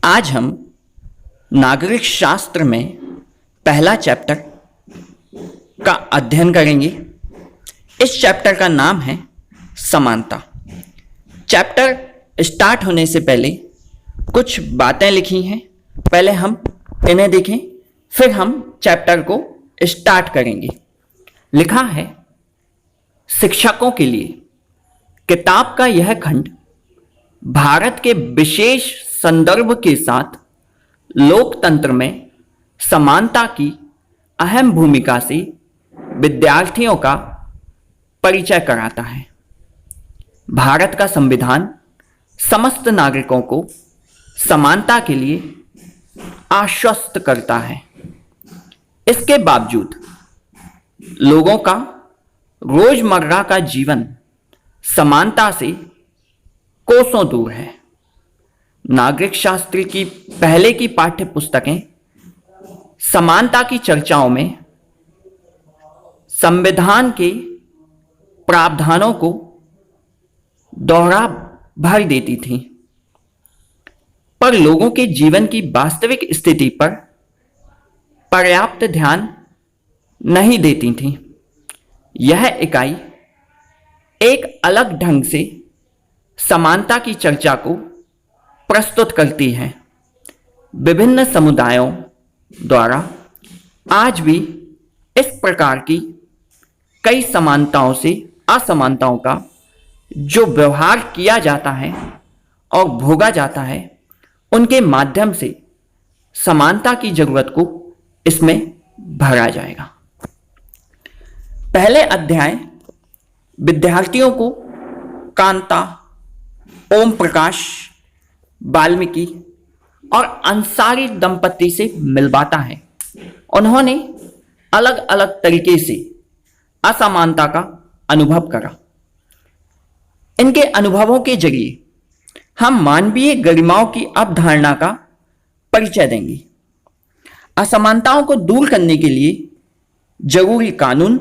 आज हम नागरिक शास्त्र में पहला चैप्टर का अध्ययन करेंगे। इस चैप्टर का नाम है समानता। चैप्टर स्टार्ट होने से पहले कुछ बातें लिखी हैं, पहले हम इन्हें देखें, फिर हम चैप्टर को स्टार्ट करेंगे। लिखा है, शिक्षकों के लिए किताब का यह खंड भारत के विशेष संदर्भ के साथ लोकतंत्र में समानता की अहम भूमिका से विद्यार्थियों का परिचय कराता है। भारत का संविधान समस्त नागरिकों को समानता के लिए आश्वस्त करता है। इसके बावजूद लोगों का रोजमर्रा का जीवन समानता से कोसों दूर है। नागरिक शास्त्र की पहले की पाठ्य पुस्तकें समानता की चर्चाओं में संविधान के प्रावधानों को दोहरा भर देती थीं, पर लोगों के जीवन की वास्तविक स्थिति पर पर्याप्त ध्यान नहीं देती थीं। यह इकाई एक अलग ढंग से समानता की चर्चा को प्रस्तुत करती है। विभिन्न समुदायों द्वारा आज भी इस प्रकार की कई समानताओं से असमानताओं का जो व्यवहार किया जाता है और भोगा जाता है, उनके माध्यम से समानता की जरूरत को इसमें भरा जाएगा। पहले अध्याय विद्यार्थियों को कांता, ओम प्रकाश, वाल्मीकि और अंसारी दंपति से मिलवाता है। उन्होंने अलग अलग तरीके से असमानता का अनुभव करा। इनके अनुभवों के जरिए हम मानवीय गरिमाओं की अवधारणा का परिचय देंगे। असमानताओं को दूर करने के लिए जरूरी कानून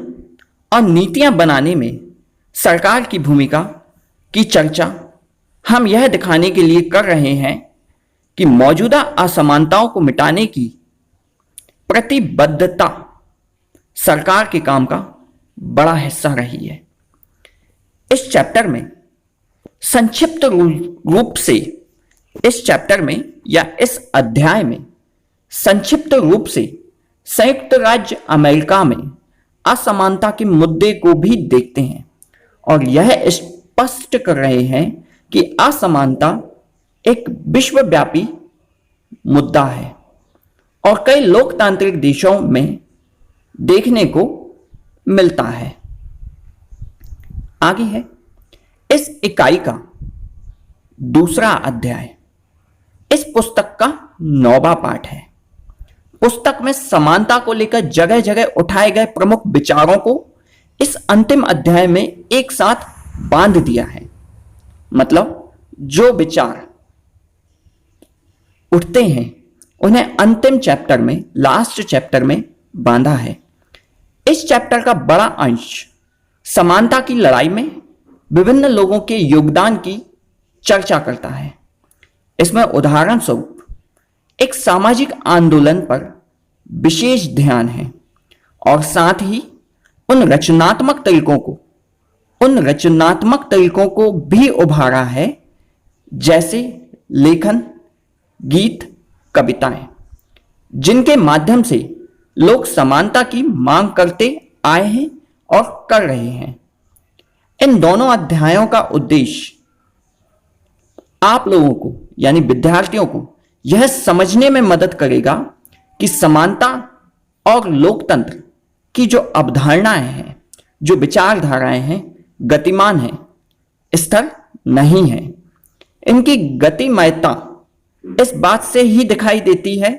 और नीतियां बनाने में सरकार की भूमिका की चर्चा हम यह दिखाने के लिए कर रहे हैं कि मौजूदा असमानताओं को मिटाने की प्रतिबद्धता सरकार के काम का बड़ा हिस्सा रही है। इस चैप्टर में संक्षिप्त रूप से इस चैप्टर में या इस अध्याय में संक्षिप्त रूप से संयुक्त राज्य अमेरिका में असमानता के मुद्दे को भी देखते हैं और यह स्पष्ट कर रहे हैं कि असमानता एक विश्वव्यापी मुद्दा है और कई लोकतांत्रिक देशों में देखने को मिलता है। आगे है इस इकाई का दूसरा अध्याय। इस पुस्तक का 9वां पाठ है। पुस्तक में समानता को लेकर जगह जगह उठाए गए प्रमुख विचारों को इस अंतिम अध्याय में एक साथ बांध दिया है। मतलब जो विचार उठते हैं उन्हें अंतिम चैप्टर में, लास्ट चैप्टर में बांधा है। इस चैप्टर का बड़ा अंश समानता की लड़ाई में विभिन्न लोगों के योगदान की चर्चा करता है। इसमें उदाहरण स्वरूप एक सामाजिक आंदोलन पर विशेष ध्यान है और साथ ही उन रचनात्मक तरीकों को भी उभारा है, जैसे लेखन, गीत, कविताएं, जिनके माध्यम से लोग समानता की मांग करते आए हैं और कर रहे हैं। इन दोनों अध्यायों का उद्देश्य आप लोगों को यानी विद्यार्थियों को यह समझने में मदद करेगा कि समानता और लोकतंत्र की जो अवधारणाएं हैं, जो विचारधाराएं हैं, गतिमान हैं, स्थिर नहीं है। इनकी गतिमयता इस बात से ही दिखाई देती है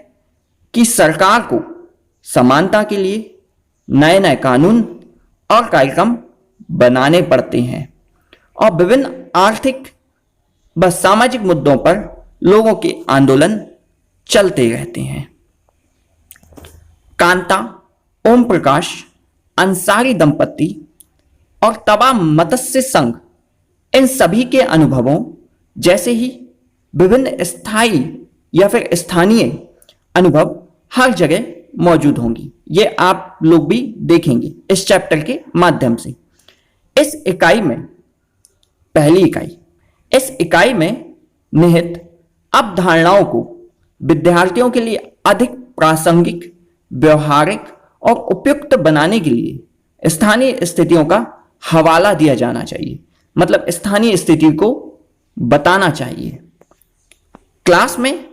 कि सरकार को समानता के लिए नए नए कानून और कार्यक्रम बनाने पड़ते हैं और विभिन्न आर्थिक व सामाजिक मुद्दों पर लोगों के आंदोलन चलते रहते हैं। कांता, ओम प्रकाश, अंसारी दंपति और तवा मत्स्य संघ, इन सभी के अनुभवों जैसे ही विभिन्न स्थायी या फिर स्थानीय अनुभव हर जगह मौजूद होंगी। ये आप लोग भी देखेंगे इस चैप्टर के माध्यम से। इस इकाई में पहली इकाई, इस इकाई में निहित अवधारणाओं को विद्यार्थियों के लिए अधिक प्रासंगिक, व्यवहारिक और उपयुक्त बनाने के लिए स्थानीय स्थितियों का हवाला दिया जाना चाहिए। मतलब स्थानीय स्थिति को बताना चाहिए। क्लास में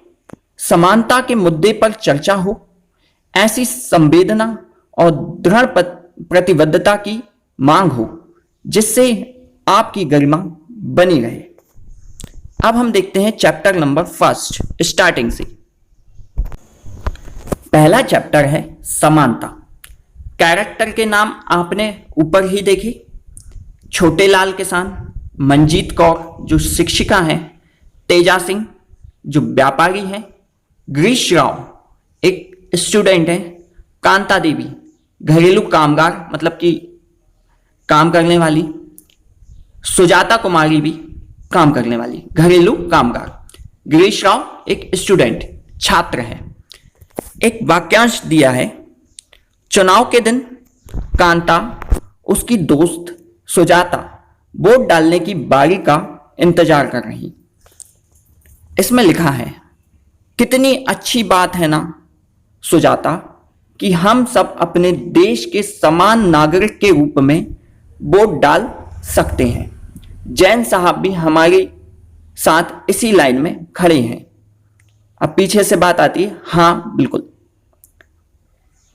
समानता के मुद्दे पर चर्चा हो, ऐसी संवेदना और दृढ़ प्रतिबद्धता की मांग हो जिससे आपकी गरिमा बनी रहे। अब हम देखते हैं चैप्टर नंबर 1 स्टार्टिंग से। पहला चैप्टर है समानता। कैरेक्टर के नाम आपने ऊपर ही देखे। छोटे लाल किसान, मंजीत कौर जो शिक्षिका हैं, तेजा सिंह जो व्यापारी हैं, गिरीश राव एक स्टूडेंट हैं, कांता देवी घरेलू कामगार मतलब कि काम करने वाली, सुजाता कुमारी भी काम करने वाली घरेलू कामगार, गिरीश राव एक स्टूडेंट छात्र है। एक वाक्यांश दिया है, चुनाव के दिन कांता उसकी दोस्त सुजाता वोट डालने की बारी का इंतजार कर रही। इसमें लिखा है, कितनी अच्छी बात है ना सुजाता कि हम सब अपने देश के समान नागरिक के रूप में वोट डाल सकते हैं। जैन साहब भी हमारे साथ इसी लाइन में खड़े हैं। अब पीछे से बात आती है, हाँ बिल्कुल।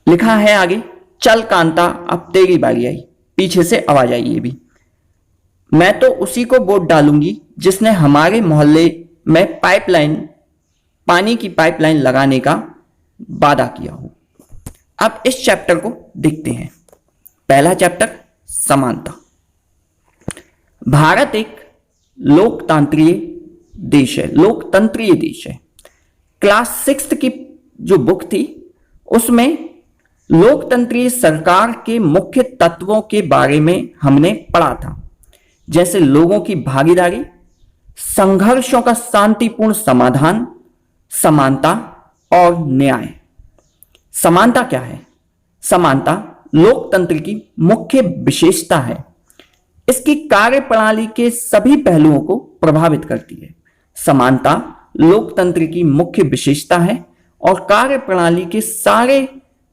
लिखा है आगे, चल कांता अब तेरी बारी आई। पीछे से आवाज आई ये भी, मैं तो उसी को वोट डालूंगी जिसने हमारे मोहल्ले में पाइपलाइन, पानी की पाइपलाइन लगाने का वादा किया हो। अब इस चैप्टर को देखते हैं। पहला चैप्टर समानता। भारत एक लोकतांत्रिक देश है, लोकतंत्रीय देश है। क्लास 6 की जो बुक थी उसमें लोकतंत्रीय सरकार के मुख्य तत्वों के बारे में हमने पढ़ा था, जैसे लोगों की भागीदारी, संघर्षों का शांतिपूर्ण समाधान, समानता और न्याय। समानता क्या है? समानता लोकतंत्र की मुख्य विशेषता है। इसकी कार्यप्रणाली के सभी पहलुओं को प्रभावित करती है। समानता लोकतंत्र की मुख्य विशेषता है और कार्यप्रणाली के सारे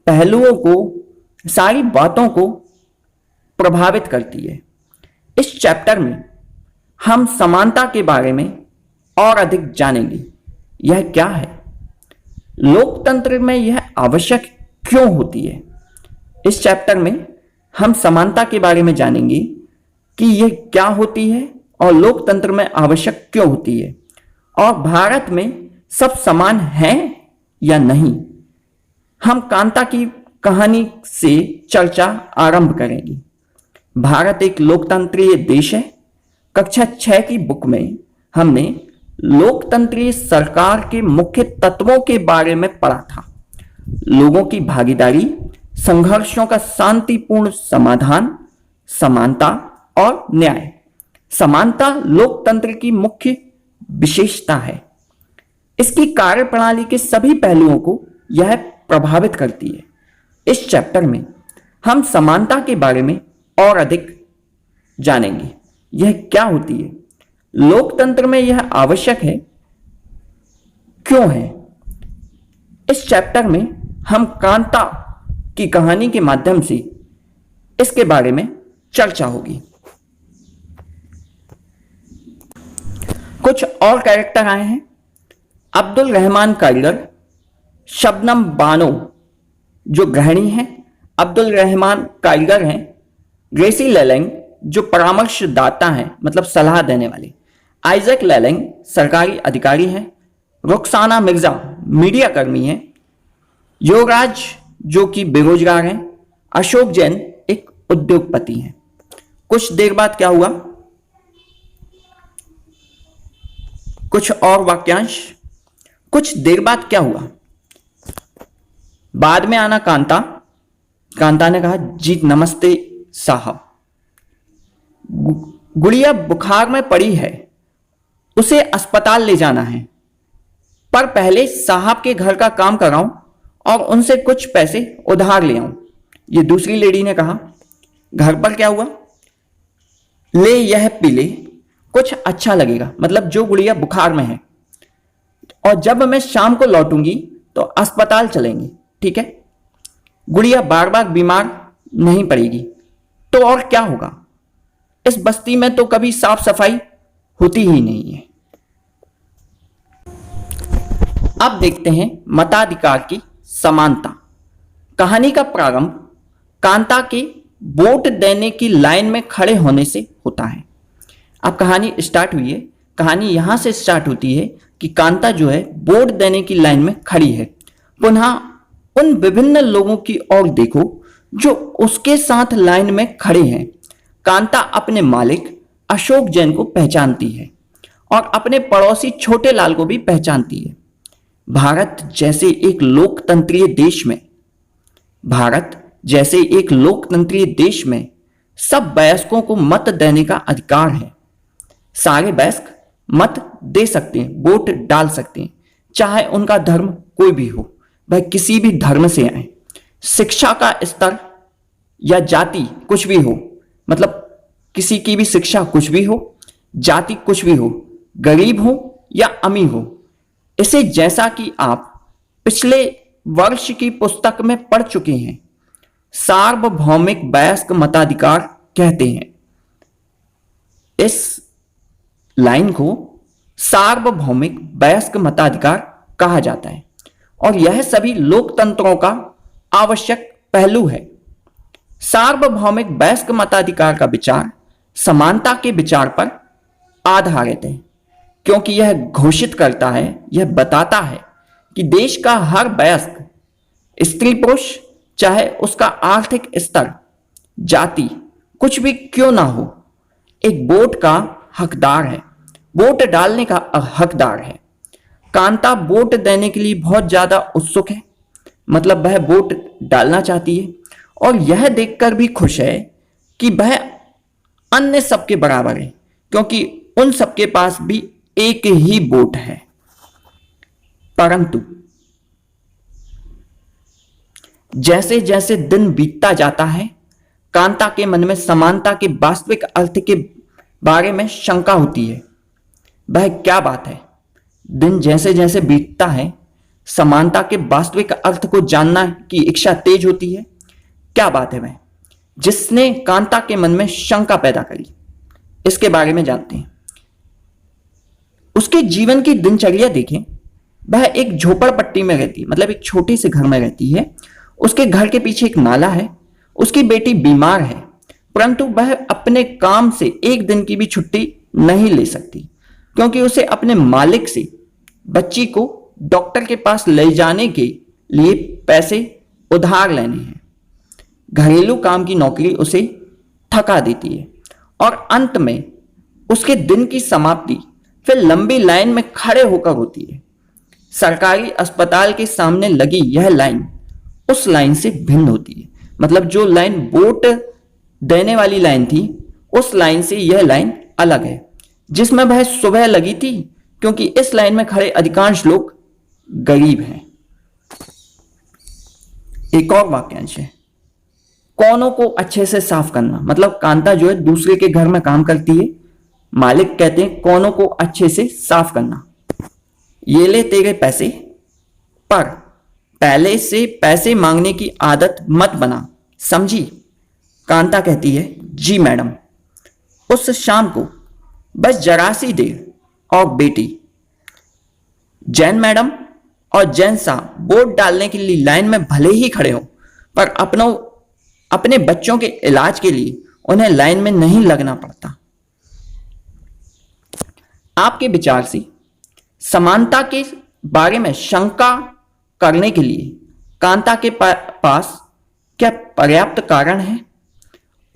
पहलुओं को, सारी बातों को प्रभावित करती है। इस चैप्टर में हम समानता के बारे में और अधिक जानेंगे। यह क्या है? लोकतंत्र में यह आवश्यक क्यों होती है? इस चैप्टर में हम समानता के बारे में जानेंगे कि यह क्या होती है और लोकतंत्र में आवश्यक क्यों होती है, और भारत में सब समान हैं या नहीं। हम कांता की कहानी से चर्चा आरंभ करेंगे। भारत एक लोकतंत्रीय देश है। कक्षा 6 की बुक में हमने लोकतंत्रीय सरकार के मुख्य तत्वों के बारे में पढ़ा था। लोगों की भागीदारी, संघर्षों का शांतिपूर्ण समाधान, समानता और न्याय। समानता लोकतंत्र की मुख्य विशेषता है। इसकी कार्यप्रणाली के सभी पहलुओं को यह प्रभावित करती है। इस चैप्टर में हम समानता के बारे में और अधिक जानेंगे। यह क्या होती है? लोकतंत्र में यह आवश्यक है क्यों है? इस चैप्टर में हम कांता की कहानी के माध्यम से इसके बारे में चर्चा होगी। कुछ और कैरेक्टर आए हैं। अब्दुल रहमान कारीगर, शबनम बानो जो गृहिणी हैं, अब्दुल रहमान कारीगर हैं, ग्रेसी लेलेंग जो परामर्शदाता हैं मतलब सलाह देने वाले, आइजक लेलेंग सरकारी अधिकारी हैं, रुखसाना मिर्जा मीडिया कर्मी हैं, योगराज जो कि बेरोजगार हैं, अशोक जैन एक उद्योगपति हैं। कुछ देर बाद क्या हुआ? कुछ और वाक्यांश। कुछ देर बाद क्या हुआ? बाद में आना कांता। कांता ने कहा, जी नमस्ते साहब, गुड़िया बुखार में पड़ी है, उसे अस्पताल ले जाना है। पर पहले साहब के घर का काम कराऊं और उनसे कुछ पैसे उधार ले आऊं। ये दूसरी लेडी ने कहा। घर पर क्या हुआ? ले यह पी ले, कुछ अच्छा लगेगा। मतलब जो गुड़िया बुखार में है, और जब मैं शाम को लौटूंगी तो अस्पताल चलेंगे, ठीक है? गुड़िया बार बार बीमार नहीं पड़ेगी। तो और क्या होगा? इस बस्ती में तो कभी साफ सफाई होती ही नहीं है। अब देखते हैं मताधिकार की समानता। कहानी का प्रारंभ कांता के वोट देने की लाइन में खड़े होने से होता है। अब कहानी स्टार्ट हुई है। कहानी यहां से स्टार्ट होती है कि कांता जो है वोट देने की लाइन में खड़ी है। पुनः उन विभिन्न लोगों की ओर देखो जो उसके साथ लाइन में खड़े हैं। कांता अपने मालिक अशोक जैन को पहचानती है और अपने पड़ोसी छोटे लाल को भी पहचानती है। भारत जैसे एक लोकतंत्रीय देश में सब वयस्कों को मत देने का अधिकार है। सारे वयस्क मत दे सकते हैं, वोट डाल सकते हैं, चाहे उनका धर्म कोई भी हो, वह किसी भी धर्म से आए, शिक्षा का स्तर या जाति कुछ भी हो, मतलब किसी की भी शिक्षा कुछ भी हो, जाति कुछ भी हो, गरीब हो या अमीर हो। इसे जैसा कि आप पिछले वर्ष की पुस्तक में पढ़ चुके हैं, सार्वभौमिक वयस्क मताधिकार कहते हैं। इस लाइन को सार्वभौमिक वयस्क मताधिकार कहा जाता है और यह सभी लोकतंत्रों का आवश्यक पहलू है। सार्वभौमिक वयस्क मताधिकार का विचार समानता के विचार पर आधारित है, क्योंकि यह घोषित करता है, यह बताता है कि देश का हर वयस्क, स्त्री पुरुष, चाहे उसका आर्थिक स्तर, जाति कुछ भी क्यों ना हो, एक वोट का हकदार है, वोट डालने का हकदार है। कांता वोट देने के लिए बहुत ज्यादा उत्सुक है, मतलब वह वोट डालना चाहती है और यह देखकर भी खुश है कि वह अन्य सबके बराबर है, क्योंकि उन सबके पास भी एक ही वोट है। परंतु जैसे जैसे दिन बीतता जाता है, कांता के मन में समानता के वास्तविक अर्थ के बारे में शंका होती है। वह क्या बात है? दिन जैसे जैसे बीतता है, समानता के वास्तविक अर्थ को जानना की इच्छा तेज होती है। क्या बात है वह जिसने कांता के मन में शंका पैदा करी? इसके बारे में जानते हैं। उसके जीवन की दिनचर्या देखें। वह एक झोपड़पट्टी में रहती है, मतलब एक छोटे से घर में रहती है। उसके घर के पीछे एक नाला है। उसकी बेटी बीमार है, परंतु वह अपने काम से एक दिन की भी छुट्टी नहीं ले सकती, क्योंकि उसे अपने मालिक से बच्ची को डॉक्टर के पास ले जाने के लिए पैसे उधार लेने हैं। घरेलू काम की नौकरी उसे थका देती है और अंत में उसके दिन की समाप्ति फिर लंबी लाइन में खड़े होकर होती है। सरकारी अस्पताल के सामने लगी यह लाइन उस लाइन से भिन्न होती है। मतलब जो लाइन वोट देने वाली लाइन थी, उस लाइन से यह लाइन अलग है, जिसमें वह सुबह लगी थी, क्योंकि इस लाइन में खड़े अधिकांश लोग गरीब हैं। एक और वाक्यांश है, कोनों को अच्छे से साफ करना। मतलब कांता जो है दूसरे के घर में काम करती है, मालिक कहते हैं कोनों को अच्छे से साफ करना। ये ले तेरे पैसे, पर पहले से पैसे मांगने की आदत मत बना, समझी? कांता कहती है, जी मैडम। उस शाम को बस जरा सी देर और बेटी जैन मैडम और जैन साहब वोट डालने के लिए लाइन में भले ही खड़े हों, पर अपने बच्चों के इलाज के लिए उन्हें लाइन में नहीं लगना पड़ता। आपके विचार से समानता के बारे में शंका करने के लिए कांता के पास क्या पर्याप्त कारण है?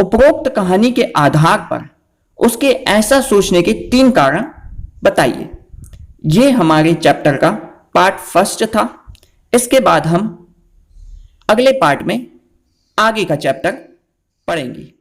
उपरोक्त कहानी के आधार पर उसके ऐसा सोचने के 3 कारण बताइए। यह हमारे चैप्टर का पार्ट 1 था। इसके बाद हम अगले पार्ट में आगे का चैप्टर पढ़ेंगे।